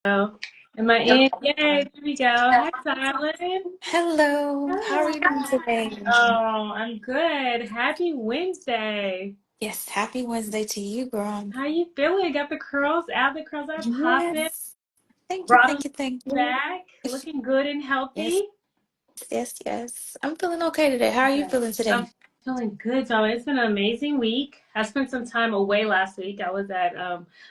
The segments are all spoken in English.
Am I in? Yay, there we go. Hi, Silent. Hello, how are you doing Hi. today? Oh, I'm good. Happy Wednesday. Yes, happy Wednesday to you, girl. How you feeling? Got the curls out? The curls are popping. Yes. Thank you, Brought thank them you, thank you. back. Looking good and Yes, healthy. yes. I'm feeling okay today. How are you Yes. feeling today? I'm feeling good, so it's been an amazing week. I spent some time away last week. I was at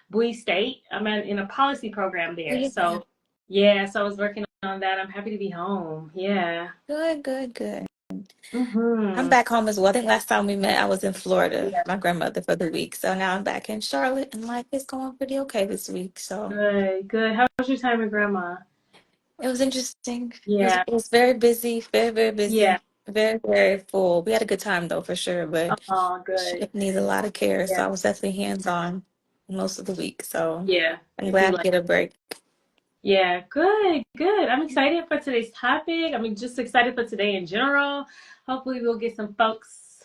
Bowie State. In a policy program Oh, there. yeah. So yeah, so I was working on that. I'm happy to be home. Yeah. Good. I'm Mm-hmm. back home as well. I think last time we met, I was in Florida, Yeah. my grandmother for the week. So now I'm back in Charlotte and life is going pretty okay this week. So Good, good. How was your time with grandma? it was interesting. Yeah, It was very busy, very yeah. busy, very full. We had a good time though, for sure, but Oh, she good. needs a lot of care, so Yeah, I was definitely hands-on most of the week. So yeah. I'm I do glad to like. get a break. Yeah, good, good. I'm excited for today's topic. Just excited for today in general. Hopefully, we'll get some folks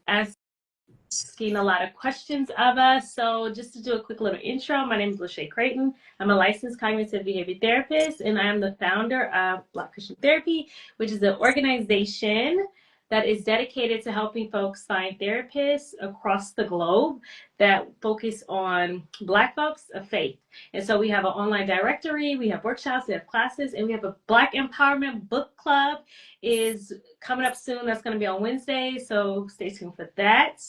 asking a lot of questions of us. So, just to do a quick little intro, my name is Lachey Creighton. I'm a licensed cognitive behavior therapist, and I am the founder of Black Christian Therapy, which is an organization that is dedicated to helping folks find therapists across the globe that focus on Black folks of faith. And so we have an online directory, we have workshops, we have classes, and we have a Black Empowerment Book Club is coming up soon. That's going to be on Wednesday, so stay tuned for that.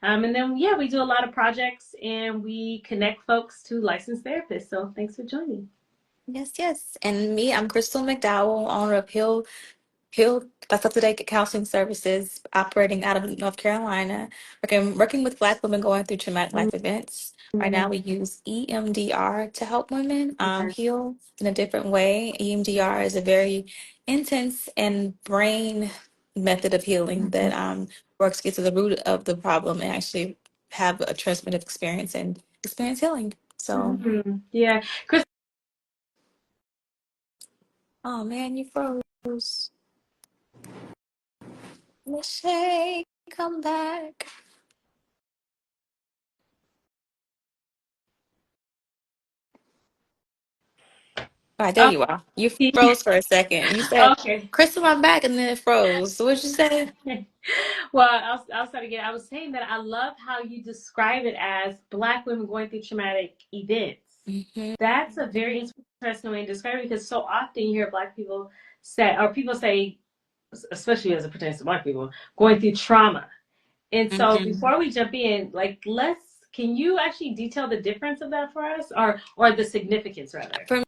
And then, yeah, we do a lot of projects and we connect folks to licensed therapists. So thanks for joining. Yes. And me, I'm Crystal McDowell, owner of Hill, that's up-to-date counseling services operating out of North Carolina, working with Black women going through traumatic life events. Right Mm-hmm. now, we use EMDR to help women Yeah. heal in a different way. EMDR is a very intense and brain method of healing that works to get to the root of the problem and actually have a transformative experience and experience healing. So, Mm-hmm. Yeah. Chris, oh man, you froze. Michelle, come back. All right, there oh, you are. You froze for a second. You said, okay. Crystal, I'm back, and then it froze. So what'd you say? Well, I'll start again. I was saying that I love how you describe it as Black women going through traumatic events. Hmm. That's a very interesting way to describe it because so often you hear Black people say, or people say, especially as it pertains to Black people, going through trauma. And so Hmm. before we jump in, can you actually detail the difference of that for us, or the significance rather? For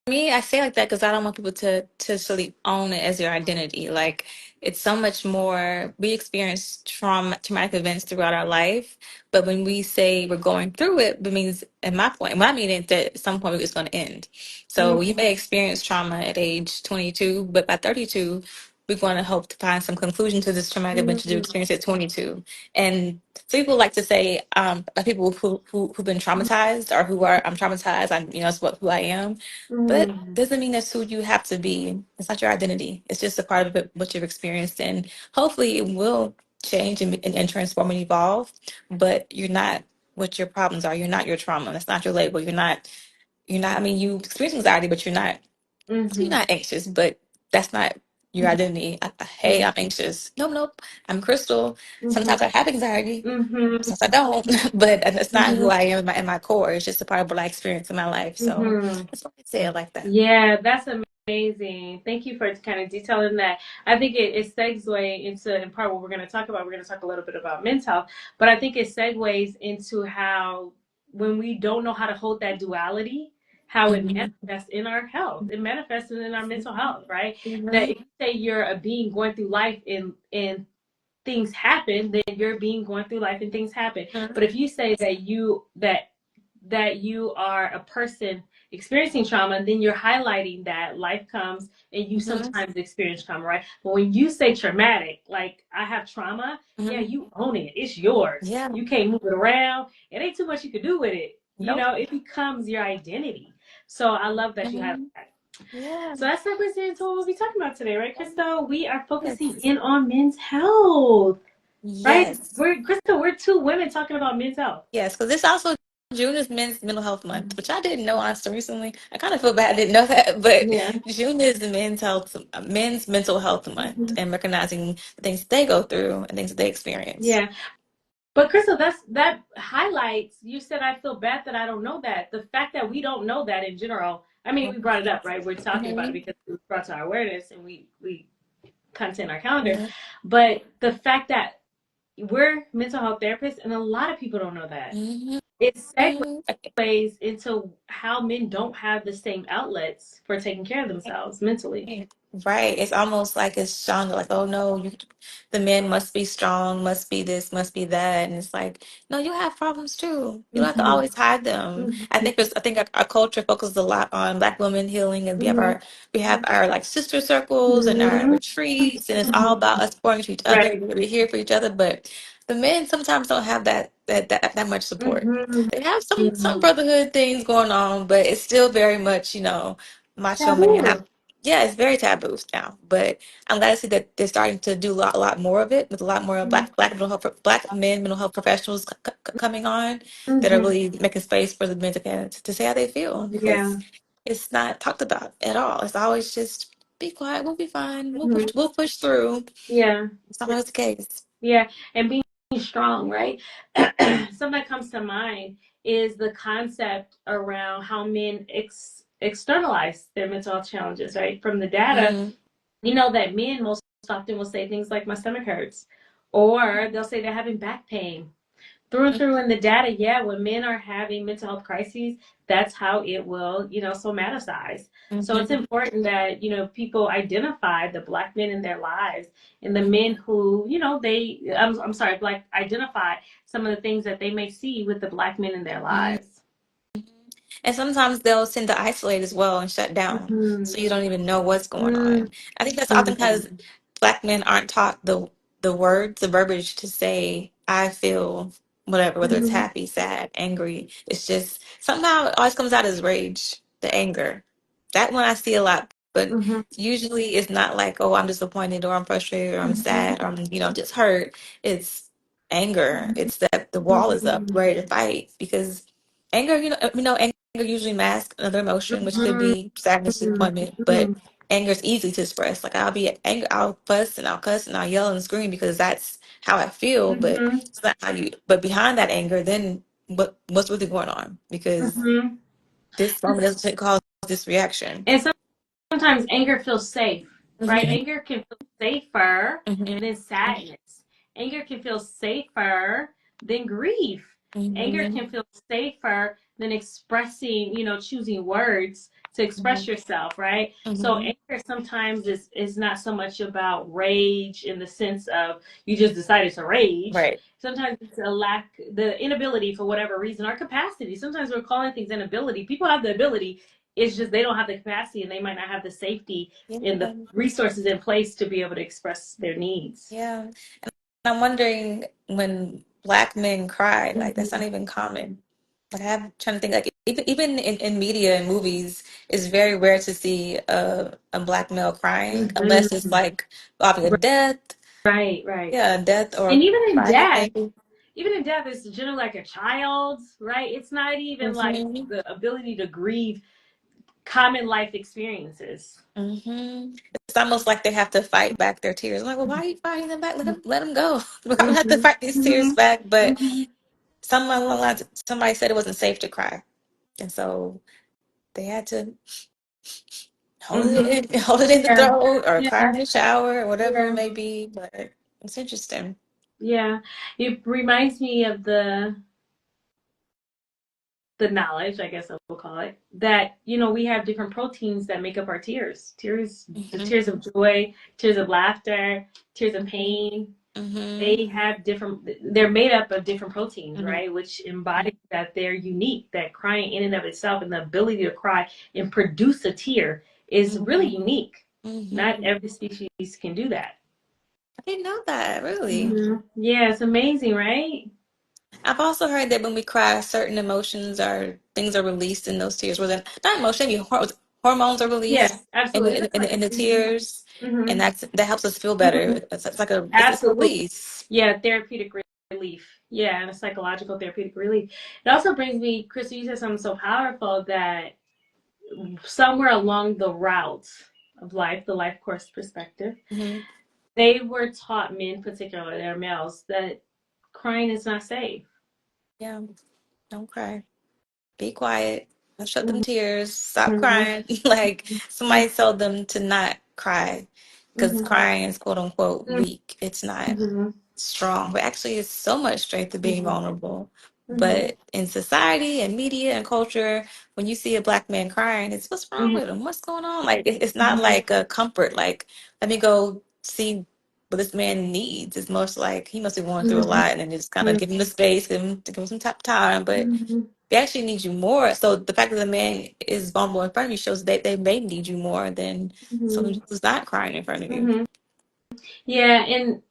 me, I say like that because I don't want people to really own it as their identity. Like it's so much more. We experience traumatic events throughout our life, but when we say we're going through it, it means, in my point, what I mean is that at some point it's going to end. So you may experience trauma at age 22, but by 32, we're going to hope to find some conclusion to this traumatic event you Mm-hmm. experience at 22. And so people like to say, like people who've been traumatized or who are I'm traumatized. It's who I am, but Mm-hmm. doesn't mean that's who you have to be. It's not your identity. It's just a part of it, what you've experienced. And hopefully it will change and transform and evolve. But you're not what your problems are. You're not your trauma. That's not your label. I mean, you experience anxiety, but you're Mm-hmm. not anxious, but that's not your identity. Hey, I'm anxious. Nope. I'm Crystal. Mm-hmm. Sometimes I have anxiety. Mm-hmm. Sometimes I don't, but that's not Mm-hmm. who I am in my core. It's just a part of what I experience in my life. So Mm-hmm. that's why I say it like that. Yeah, that's amazing. Thank you for kind of detailing that. I think it segues into, in part, what we're going to talk about. We're going to talk a little bit about mental health, but I think it segues into how, when we don't know how to hold that duality, how it Hmm. manifests in our health. It manifests in our mental health, right? That Hmm. if you say you're a being going through life and things happen, then you're a being going through life and things happen. But if you say that you are a person experiencing trauma, then you're highlighting that life comes and you Hmm. sometimes experience trauma, right? But when you say traumatic, like I have trauma, yeah, Hmm. you own it. It's yours. Yeah. You can't move it around. It ain't too much you can do with it. Nope. It becomes your identity. So I love that you have Hmm. that. Yeah. So that's segues into what we'll be talking about today, right, Crystal? We are focusing Yes. in on men's health, right? Yes. We're Crystal, we're two women talking about men's health. Yes. Because this also June is Men's Mental Health Month, which I didn't know honestly recently. I kind of feel bad I didn't know that, but Yeah. June is the Men's Mental Health Month, Mhm. and recognizing the things they go through and things that they experience. Yeah. But Crystal, that highlights. You said I feel bad that I don't know that. The fact that we don't know that in general. I mean, we brought it up, right? We're talking about it Mhm. because it was brought to our awareness, and we content our calendar. Mhm. But the fact that we're mental health therapists, and a lot of people don't know that. Mhm. It Mhm. segues into how men don't have the same outlets for taking care of themselves mentally. Right. It's almost like it's shown like, oh no, the men must be strong, must be this, must be that. And it's like, no, you have problems too. You don't have to Hmm. always hide them. Hmm. I think our culture focuses a lot on Black women healing, and Hmm. we have our like sister circles and our Hmm. retreats, and it's all about us pouring into each other. Right. We're here for each other. But the men sometimes don't have that much support. Hmm. They have some Hmm. brotherhood things going on, but it's still very much, macho man. Taboo. Yeah, it's very taboo now, but I'm glad to see that they're starting to do a lot more of it with a lot more black men mental health professionals coming on that are Hmm. really making space for the men to say how they feel, because Yeah. it's not talked about at all. It's always just be quiet, we'll be fine, Hmm. we'll push through. Yeah. It's not always the case. Yeah. And being strong, right? Something that comes to mind is the concept around how men externalize their mental health challenges, right? From the data, Mm, you know that men most often will say things like, my stomach hurts, or they'll say they're having back pain. Through and through in the data, yeah, when men are having mental health crises, that's how it will, somatize. So it's mm-hmm, important that, people identify the Black men in their lives and the men who, I'm sorry, Black, identify some of the things that they may see with the Black men in their mm-hmm. lives. And sometimes they'll tend to isolate as well and shut down, Mm-hmm. so you don't even know what's going Mm-hmm. on. I think that's often because Black men aren't taught the words, the verbiage to say I feel whatever, whether it's Mm-hmm. happy, sad, angry. It's just somehow it always comes out as rage, the anger. That one I see a lot, but Mm-hmm. usually it's not like, oh, I'm disappointed or I'm frustrated or I'm Mm-hmm. sad or I'm, just hurt. It's anger. It's that the wall is up, Mm-hmm. ready to fight, because anger, anger usually masks another emotion, which could Mm-hmm. be sadness, disappointment, but anger is easy to express. Like I'll be angry, I'll fuss and I'll cuss and I'll yell and scream because that's how I feel, but Mm-hmm. it's not how but behind that anger, then what's really going on? Because Mm-hmm. this moment doesn't cause this reaction. And sometimes anger feels safe, right? Hmm. Anger can feel safer Hmm. than sadness. Anger can feel safer than grief. Anger Hmm. can feel safer than expressing, choosing words to express Hmm. yourself, right? So Hmm. anger sometimes is not so much about rage in the sense of you just decided to rage. Right. Sometimes it's the inability for whatever reason, or capacity. Sometimes we're calling things inability. People have the ability, it's just they don't have the capacity and they might not have the safety and the Yeah. resources in place to be able to express their needs. Yeah. And I'm wondering, when Black men cry, like that's not Mhm. even common. Like I'm trying to think, like even in media and movies, it's very rare to see a Black male crying unless it's Mhm. like involving a death, Right, right. yeah, a death or And a fight maybe. even in death, it's generally like a child, right? It's not even like Hmm. the ability to grieve common life experiences. Hmm. It's almost like they have to fight back their tears. I'm like, well, why are you fighting them back? Let them go. We don't have to Mhm. fight these tears Mhm. back. But Mhm. someone along the lines, somebody said it wasn't safe to cry, and so they had to Mhm. hold it in the Yeah. throat or cry Yeah. in the shower or whatever it Yeah. may be. But it's interesting. Yeah. It reminds me of the knowledge, I guess I will call it, that we have different proteins that make up our tears. The Hmm. tears of joy, tears of laughter, tears of Hmm. pain. Hmm. They have different. They're made up of different proteins, Hmm. right? Which embodies that they're unique. That crying in and of itself and the ability to cry and produce a tear is really Hmm. unique. Not Hmm. every species can do that. I didn't know that, really. Yeah, it's amazing, right? I've also heard that when we cry, certain emotions or things are released in those tears. Well, then, not emotion, hormones are released Yes, absolutely. That's in the right. tears, and Hmm. that helps us feel Hmm. better. It's like it's a Absolutely. release. Yeah, therapeutic relief. Yeah, and a psychological therapeutic relief. It also brings me, Chris, you said something so powerful that somewhere along the route of life, the life course perspective, Hmm. they were taught, men particularly, they're males, that crying is not safe. Yeah, don't cry. Be quiet. Shut them Mhm, tears. Stop mhm, crying. Like somebody told them to not cry because mhm, crying is quote unquote weak. It's not mhm, strong, but actually it's so much strength to being mhm, vulnerable. mhm, But in society and media and culture, when you see a black man crying, it's what's wrong mhm, with him? What's going on? Like it's not mhm, like a comfort. Like let me go see what this man needs. It's most like he must be going through a mhm, lot, and then just kind of give him the space, give him some time. But mhm, they actually need you more. So the fact that the man is vulnerable in front of you shows that they may need you more than someone mhm, who's not crying in front of you. mhm. Yeah, and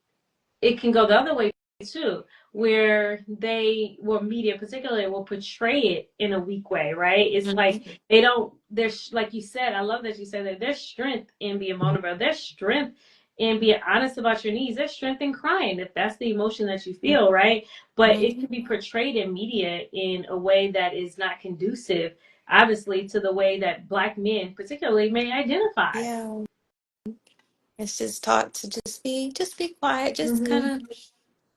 it can go the other way too, where they, well, media particularly, will portray it in a weak way, right? It's like Mhm. they don't, there's, like you said, I love that you said that there's strength in being vulnerable, there's strength in being honest about your needs, there's strength in crying if that's the emotion that you feel, right? But it Mhm. can be portrayed in media in a way that is not conducive, obviously, to the way that Black men particularly may identify. Yeah, it's just taught to just be quiet, just kind Mm-hmm. of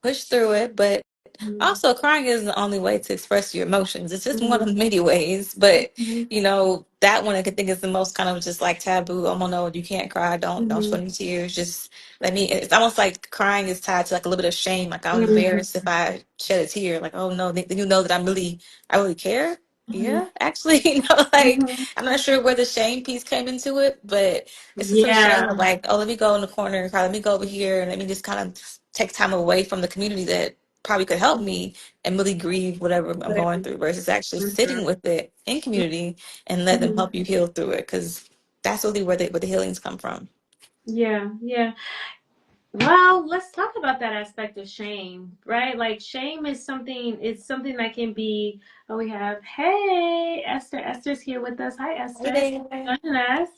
push through it. But Mm-hmm. also, crying isn't the only way to express your emotions. It's just one of many ways. But Mm-hmm. that one I could think is the most kind of just like taboo. Oh no, you can't cry. Don't Mm-hmm. show any tears. Just let me. It's almost like crying is tied to like a little bit of shame. Like I'm Mm-hmm. embarrassed if I shed a tear. Like oh no, then you know that I really care. Mm-hmm. Yeah, actually, like Mm-hmm. I'm not sure where the shame piece came into it, but it's just some shame Yeah. of like, oh, let me go in the corner and cry. Let me go over here and let me just kind of take time away from the community that probably could help me and really grieve whatever I'm Whatever. going through versus actually Mhm. sitting with it in community and let them Mhm. help you heal through it because that's really where the healings come from. Yeah, yeah. Well, let's talk about that aspect of shame, right? Like shame is something, it's something that can be, oh, we have, hey, Esther. Esther's here with us. Hi, Hey Esther. there. Joining us.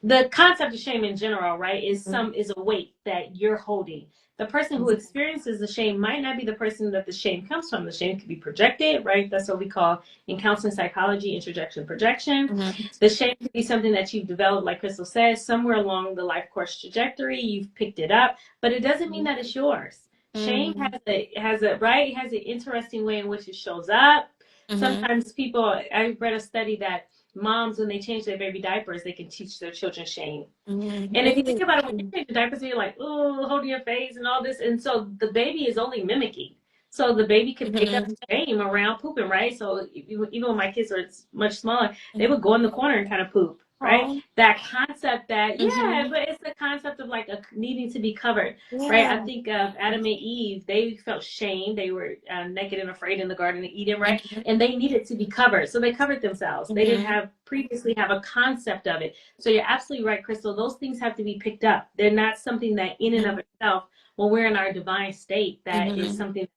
The concept of shame in general, right, Mhm. is a weight that you're holding. The person who experiences the shame might not be the person that the shame comes from. The shame could be projected, right? That's what we call in counseling psychology introjection projection. Mhm. The shame could be something that you've developed, like Crystal says, somewhere along the life course trajectory. You've picked it up, but it doesn't mean that it's yours. Shame Mhm. has an interesting way in which it shows up. Mhm. Sometimes people, I read a study that moms, when they change their baby diapers, they can teach their children shame. Mhm. And if you think Really? about it, when you're changing diapers, you're like, oh, holding your face and all this. And so the baby is only mimicking. So the baby could pick up Mhm. shame around pooping, right? So even when my kids are much smaller, they Mhm. would go in the corner and kind of poop, right? Oh. That concept that, yeah, Mhm. but it's the concept of like needing to be covered, right? I Yeah. think of Adam and Eve, they felt shame. They were naked and afraid in the Garden of Eden, right? Mhm. And they needed to be covered. So they covered themselves. They didn't Mhm. have previously have a concept of it. So you're absolutely right, Crystal. Those things have to be picked up. They're not something that in and of Mhm. itself, when we're in our divine state, that is Mhm. something,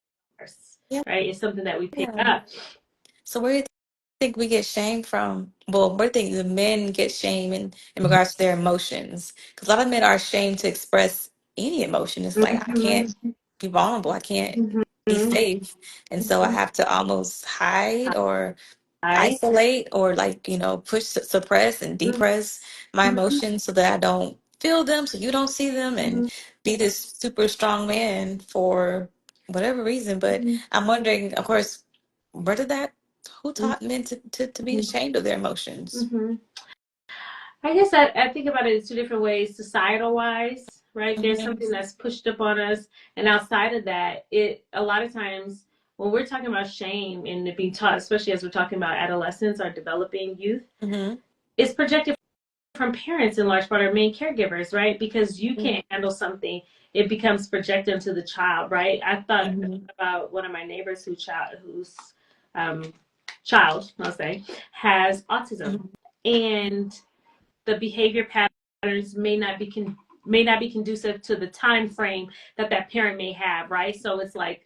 Yeah. right? It's something that we pick Yeah. up. So where do you think we get shame from? Well, where do you think the men get shame in regards to their emotions? Because a lot of men are ashamed to express any emotion. It's like I can't Mm-hmm. be vulnerable. I can't be Mm-hmm. safe, and so I have to almost hide or Right. isolate or like push, suppress, and depress my Mm-hmm. emotions so that I don't feel them, so you don't see them, and be this super strong man for whatever reason. But I'm wondering, of course, where did that? Who taught men to be ashamed of their emotions? Mm-hmm. I guess I think about it in two different ways, societal wise, right? There's Hmm. something that's pushed up on us. And outside of that, it a lot of times when we're talking about shame and it being taught, especially as we're talking about adolescents or developing youth, Hmm. it's projected from parents in large part or main caregivers, right? Because you can't handle something, it becomes projected onto the child, right? I thought Hmm. about one of my neighbors whose um, child, I'll say, has autism. Hmm. And the behavior patterns may not be conducive to the time frame that that parent may have, right? So it's like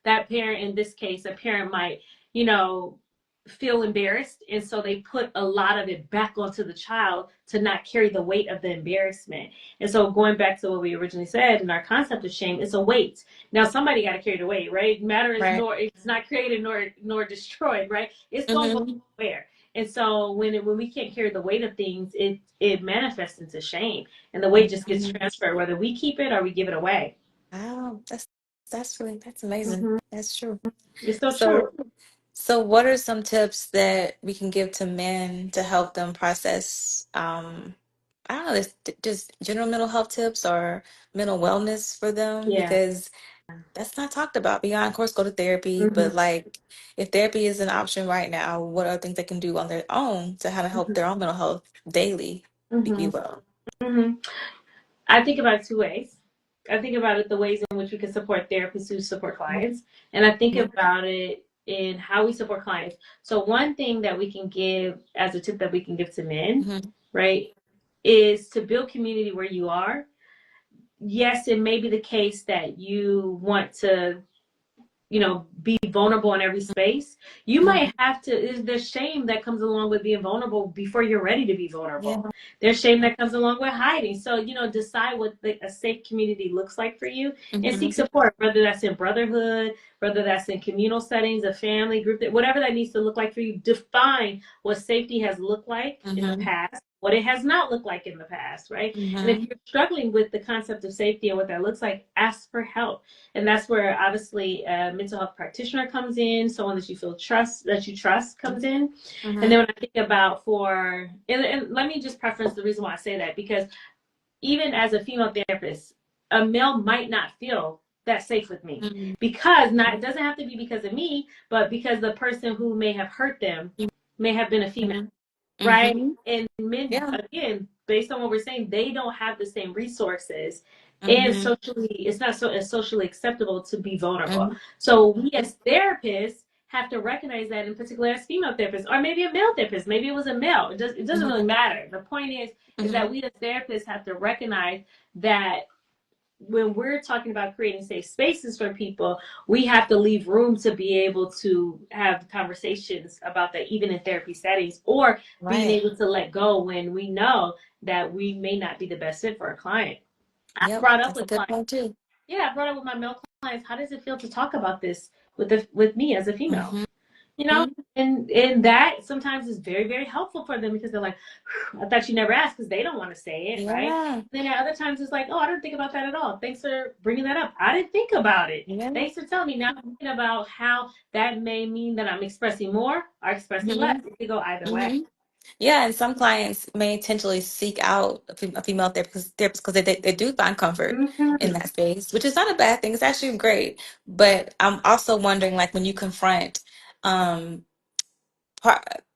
that parent, in this case, a parent might, you know, feel embarrassed, and so they put a lot of it back onto the child to not carry the weight of the embarrassment. And so going back to what we originally said in our concept of shame, it's a weight. Now somebody got to carry the weight, right? Matter is Right. nor it's not created nor destroyed, right? It's gonna go Mm-hmm. somewhere. And so when we can't carry the weight of things, it manifests into shame, and the weight just gets Mm-hmm. transferred whether we keep it or we give it away. Wow, that's amazing. Hmm. That's true. It's so true. So so what are some tips that we can give to men to help them process I don't know, just general mental health tips or mental wellness for them Yeah. because that's not talked about beyond, of course, go to therapy, Hmm. but like if therapy is an option right now, what are things they can do on their own to kind of help their own mental health daily be Hmm. well? Hmm. I think about it two ways. I think about it the ways in which we can support therapists who support clients, and I think Mhm. about it in how we support clients. So one thing that we can give as a tip that we can give to men, Mhm. right, is to build community where you are. Yes, it may be the case that you want to, be vulnerable in every space. You Mhm. might have to, there's shame that comes along with being vulnerable before you're ready to be Yeah. vulnerable. There's shame that comes along with hiding. So, decide what a safe community looks like for you and seek Mhm. support, whether that's in brotherhood, whether that's in communal settings, a family group, whatever that needs to look like for you. Define what safety has looked like in the Mhm. past, what it has not looked like in the past, right? And if Mhm. you're struggling with the concept of safety and what that looks like, ask for help. And that's where obviously a mental health practitioner comes in, someone that you trust comes in. And then Mhm. when I think about and let me just preference the reason why I say that, because even as a female therapist, a male might not feel that safe with me, Mhm. because not, it doesn't have to be because of me, but because the person who may have hurt them may have been a female, Mhm. right? Mhm. And men, Yeah. again, based on what we're saying, they don't have the same resources, and Mhm. socially, it's not so as socially acceptable to be vulnerable. Mhm. So we as therapists have to recognize that, in particular as female therapists, or maybe a male therapist, maybe it was a male. It doesn't really Mhm. matter. The point is that Mhm. we as therapists have to recognize that when we're talking about creating safe spaces for people, we have to leave room to be able to have conversations about that, even in therapy settings, or being Right. able to let go when we know that we may not be the best fit for a client. I Yep. brought up That's a with good clients, point too. yeah, I brought up with my male clients, how does it feel to talk about this with me as a female? Mhm. You know, and that sometimes is very, very helpful for them, because they're like, I thought you never asked, because they don't want to say it, right? Yeah. And then at other times it's like, oh, I didn't think about that at all. Thanks for bringing that up. I didn't think about it. Yeah. Thanks for telling me. Now I'm thinking about how that may mean that I'm expressing more or expressing less. Mhm. It could go either way. Mhm. Yeah, and some clients may intentionally seek out a female therapist because they do find comfort in Mm-hmm. that space, which is not a bad thing. It's actually great. But I'm also wondering, like, when you confront um,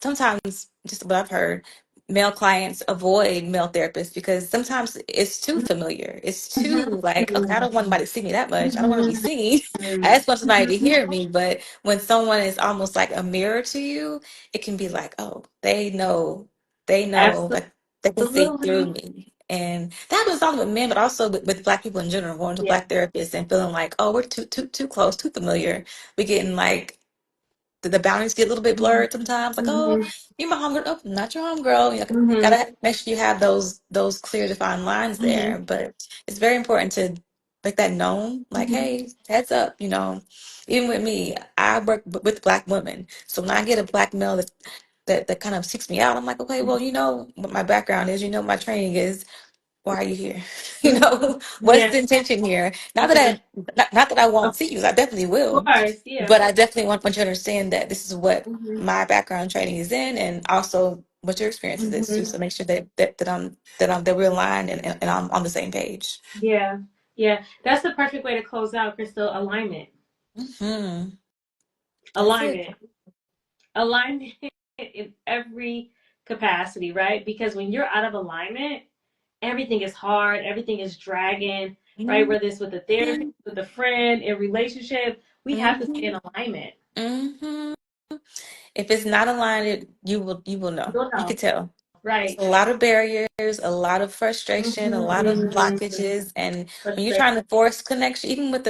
sometimes just what I've heard, male clients avoid male therapists because sometimes it's too familiar. It's too like, okay, I don't want anybody to see me that much. I don't want to be Mm-hmm. seen. I just want somebody to hear me. But when someone is almost like a mirror to you, it can be like, oh, they know, like they can see through Absolutely. me. And that happens not only with men, but also with Black people in general, going to Yeah. Black therapists and feeling like, oh, we're too close, too familiar. We're getting like the boundaries get a little bit blurred sometimes. Like, oh, Mm-hmm. you're my homegirl. Oh, not your homegirl. Mm-hmm. Gotta make sure you have those clear defined lines Mm-hmm. there. But it's very important to make that known. Like, Mm-hmm. hey, heads up. Even with me, I work with Black women. So when I get a Black male that kind of seeks me out, I'm like, okay, well, you know what my background is. You know what my training is. Why are you here? Mm-hmm. What's Yeah. the intention here? Not that Yeah. not that I Of won't see you, I definitely will, course. Yeah. but I definitely want you to understand that this is what Mm-hmm. my background training is in, and also what your experiences is too. Mm-hmm. So make sure that we're aligned and I'm on the same page. Yeah. Yeah. That's the perfect way to close out, Crystal. Alignment. Hmm. That's it. Alignment. Alignment in every capacity, right? Because when you're out of alignment, everything is hard, everything is dragging, right? Hmm. Whether it's with a therapist, with a friend, in relationship, we have to stay Hmm. in alignment. Hmm. If it's not aligned, you will know. You'll You know. can tell. There's Right. a lot of barriers, a lot of frustration, a lot of Mm-hmm. blockages, and when you're Frustrating. trying to force connection, even with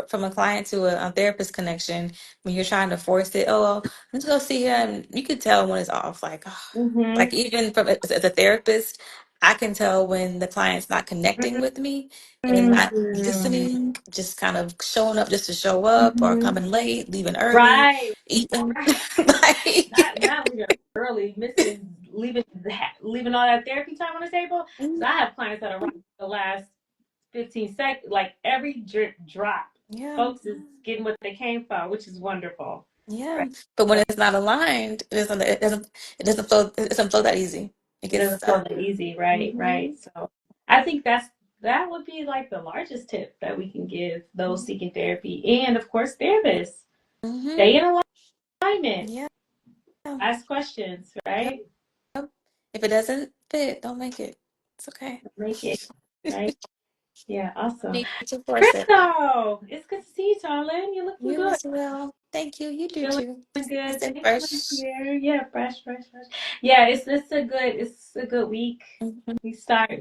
from a client to a therapist connection, when you're trying to force it, oh, well, let's go see him. You could tell when it's off. Like, oh, Mm-hmm. like even from as a therapist, I can tell when the client's not connecting with me and not Mm-hmm. listening, just kind of showing up just to show up or Mm-hmm. coming late, leaving early, Right. eating. Right. Like, Not leaving early, missing, leaving all that therapy time on the table. So I have clients that arrive the last 15 seconds, like every drop. yeah. Folks is getting what they came for, which is wonderful. Yeah, Right. but when So it's not aligned, it doesn't flow that easy. It it gets doesn't feel that easy, right? hmm Right. So I think that would be like the largest tip that we can give those seeking therapy and of course therapists. hmm Stay in alignment. yeah, Ask questions, yep. right? If it doesn't fit, don't make it. It's okay. Make it right. Yeah, awesome. Need to force it. Crystal, it's good to see you, darling. You're looking You good. as well. Thank you. You do Feeling too. good. Stay Thanks for being fresh. here. Yeah, fresh, fresh, fresh. Yeah, it's a good week. hmm We start,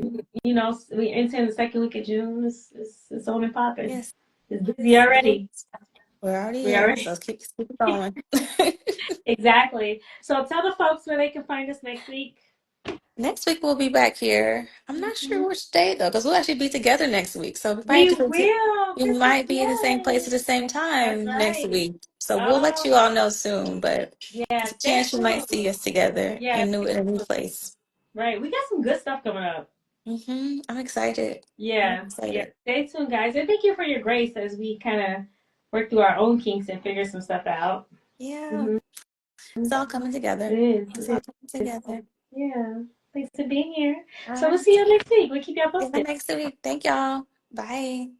we enter the second week of June. It's on and popping. Yes, It's busy it already. is. We're already We here, already so let's keep it going. exactly. So tell the folks where they can find us next week. Next week we'll be back here. I'm not Mhm. sure which day though, because we'll actually be together next week. So we We might will, we Crystal. might be in the same place Yes, at the same that's time next right. week. So we'll let Oh, you all know soon, but yeah. there's a Stay chance you might tuned. see us together Yeah, in a new place. right. We got some good stuff coming up. I'm excited. I'm Yeah. excited. Stay tuned, guys. And thank you for your grace as we kind of work through our own kinks and figure some stuff out. Yeah, Mm-hmm. it's all coming together. It It's is. all It coming is. together. Yeah. Thanks for being here. All So we'll right. see you next week. We'll keep y'all See you posted. next week. Thank y'all. Bye.